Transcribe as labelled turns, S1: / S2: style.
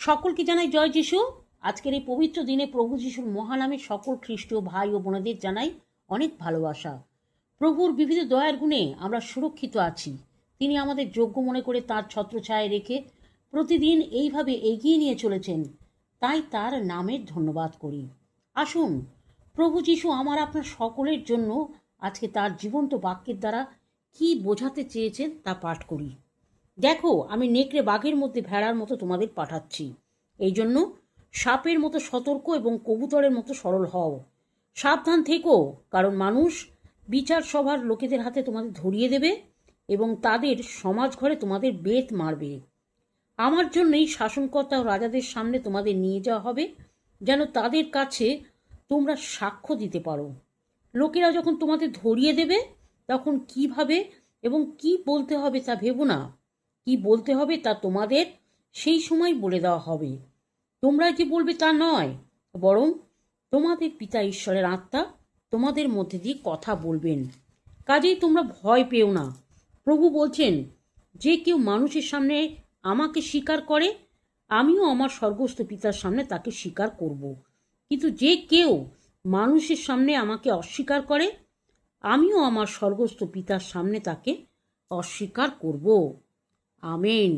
S1: সকলকে জানাই জয় যিশু। আজকের এই পবিত্র দিনে প্রভু যিশুর মহানামে সকল খ্রিস্টীয় ভাই ও বোনেদের জানাই অনেক ভালোবাসা। প্রভুর বিবিধ দয়ার গুণে আমরা সুরক্ষিত আছি। তিনি আমাদের যোগ্য মনে করে তার ছত্রছায়ায় রেখে প্রতিদিন এইভাবে এগিয়ে নিয়ে চলেছেন, তাই তার নামের ধন্যবাদ করি। আসুন প্রভু যিশু আমার আপনার সকলের জন্য আজকে তার জীবন্ত বাক্যের দ্বারা কি বোঝাতে চেয়েছেন তা পাঠ করি। দেখো, আমি নেকড়ে বাঘের মধ্যে ভেড়ার মতো তোমাদের পাঠাচ্ছি। এই জন্য সাপের মতো সতর্ক এবং কবুতরের মতো সরল হও। সাবধান থেকো, কারণ মানুষ বিচার সভার লোকেদের হাতে তোমাদের ধরিয়ে দেবে এবং তাদের সমাজ ঘরে তোমাদের বেত মারবে। আমার জন্যই শাসনকর্তা ও রাজাদের সামনে তোমাদের নিয়ে যাওয়া হবে, যেন তাদের কাছে তোমরা সাক্ষ্য দিতে পারো। লোকেরা যখন তোমাদের ধরিয়ে দেবে তখন কিভাবে এবং কি বলতে হবে তা ভেবো না। কি বলতে হবে তা তোমাদের সেই সময় বলে দেওয়া হবে। তোমরা যে বলবে তা নয়, বরং তোমাদের পিতা ঈশ্বরের আত্মা তোমাদের মধ্যে দিয়ে কথা বলবেন। কাজেই তোমরা ভয় পেও না। প্রভু বলছেন, যে কেউ মানুষের সামনে আমাকে স্বীকার করে, আমিও আমার স্বর্গস্থ পিতার সামনে তাকে স্বীকার করব। কিন্তু যে কেউ মানুষের সামনে আমাকে অস্বীকার করে, আমিও আমার স্বর্গস্থ পিতার সামনে তাকে অস্বীকার করব। আমেন।